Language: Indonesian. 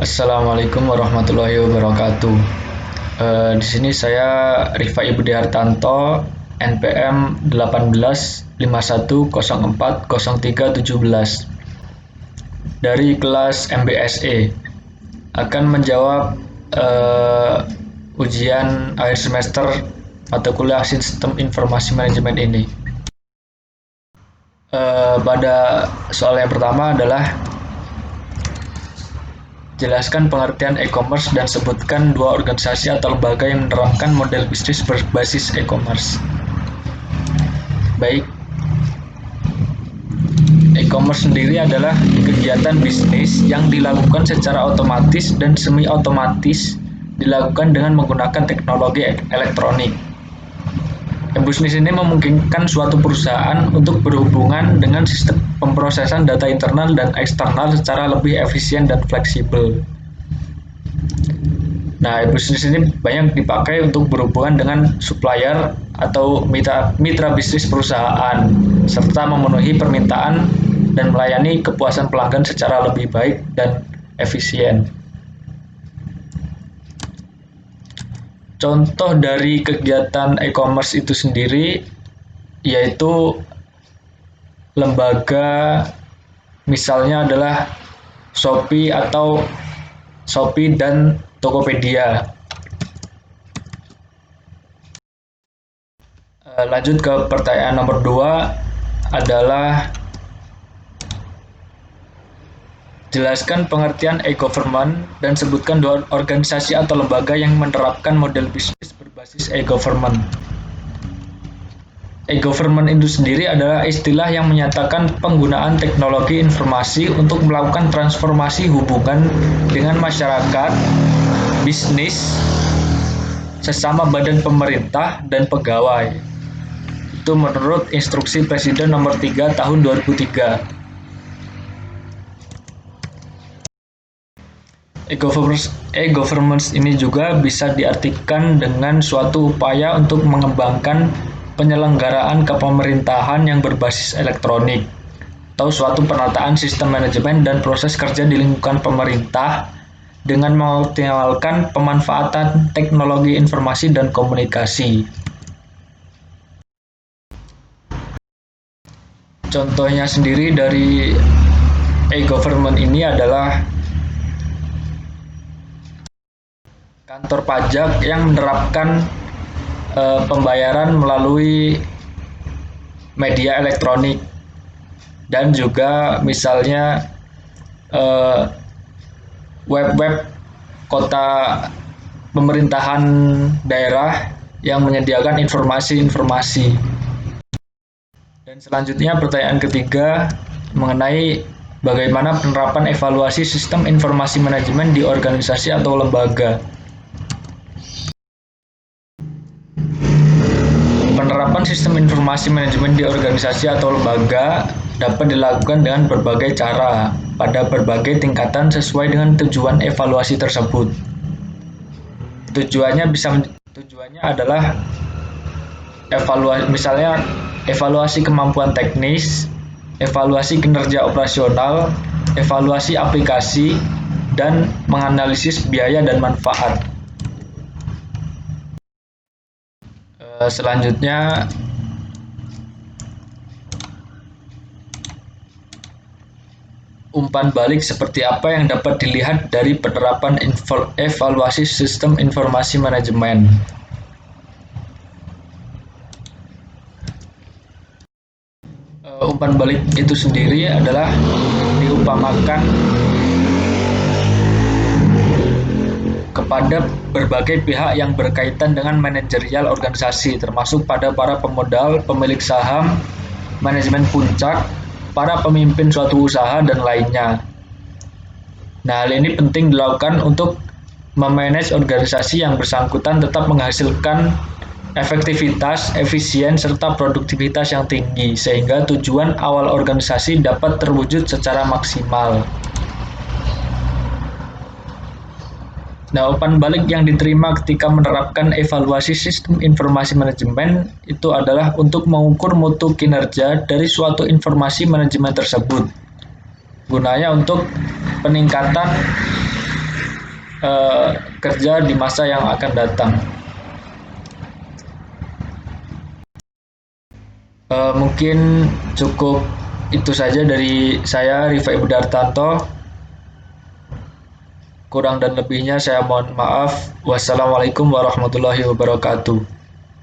Assalamualaikum warahmatullahi wabarakatuh. Di sini saya Rifai Budi Hartanto, NPM 1851040317 dari kelas MBSE akan menjawab ujian akhir semester mata kuliah Sistem Informasi Manajemen ini. Pada soal yang pertama adalah jelaskan pengertian e-commerce dan sebutkan dua organisasi atau lembaga yang menerapkan model bisnis berbasis e-commerce. Baik, e-commerce sendiri adalah kegiatan bisnis yang dilakukan secara otomatis dan semi-otomatis dilakukan dengan menggunakan teknologi elektronik. E-bisnis ini memungkinkan suatu perusahaan untuk berhubungan dengan sistem pemrosesan data internal dan eksternal secara lebih efisien dan fleksibel. Nah, e-bisnis ini banyak dipakai untuk berhubungan dengan supplier atau mitra bisnis perusahaan, serta memenuhi permintaan dan melayani kepuasan pelanggan secara lebih baik dan efisien. Contoh dari kegiatan e-commerce itu sendiri yaitu lembaga, misalnya adalah Shopee atau Shopee dan Tokopedia. Lanjut ke pertanyaan nomor 2 adalah jelaskan pengertian e-government dan sebutkan dua organisasi atau lembaga yang menerapkan model bisnis berbasis e-government. E-government itu sendiri adalah istilah yang menyatakan penggunaan teknologi informasi untuk melakukan transformasi hubungan dengan masyarakat, bisnis, sesama badan pemerintah, dan pegawai. Itu menurut Instruksi Presiden Nomor 3 Tahun 2003. E-governance ini juga bisa diartikan dengan suatu upaya untuk mengembangkan penyelenggaraan kepemerintahan yang berbasis elektronik atau suatu penataan sistem manajemen dan proses kerja di lingkungan pemerintah dengan mengoptimalkan pemanfaatan teknologi informasi dan komunikasi. Contohnya sendiri dari e-government ini adalah kantor pajak yang menerapkan pembayaran melalui media elektronik, dan juga misalnya web-web kota pemerintahan daerah yang menyediakan informasi-informasi. Dan selanjutnya pertanyaan ketiga mengenai bagaimana penerapan evaluasi sistem informasi manajemen di organisasi atau lembaga. Penerapan sistem informasi manajemen di organisasi atau lembaga dapat dilakukan dengan berbagai cara pada berbagai tingkatan sesuai dengan tujuan evaluasi tersebut. Tujuannya adalah evaluasi kemampuan teknis, evaluasi kinerja operasional, evaluasi aplikasi, dan menganalisis biaya dan manfaat. Selanjutnya umpan balik seperti apa yang dapat dilihat dari penerapan evaluasi sistem informasi manajemen. Umpan balik itu sendiri adalah diumpamakan kepada berbagai pihak yang berkaitan dengan manajerial organisasi, termasuk pada para pemodal, pemilik saham, manajemen puncak, para pemimpin suatu usaha, dan lainnya. Nah, hal ini penting dilakukan untuk memanage organisasi yang bersangkutan tetap menghasilkan efektivitas, efisien, serta produktivitas yang tinggi, sehingga tujuan awal organisasi dapat terwujud secara maksimal. Nah, umpan balik yang diterima ketika menerapkan evaluasi sistem informasi manajemen itu adalah untuk mengukur mutu kinerja dari suatu informasi manajemen tersebut. Gunanya untuk peningkatan kerja di masa yang akan datang. Mungkin cukup itu saja dari saya, Rifai Budartanto. Kurang dan lebihnya saya mohon maaf. Wassalamualaikum warahmatullahi wabarakatuh.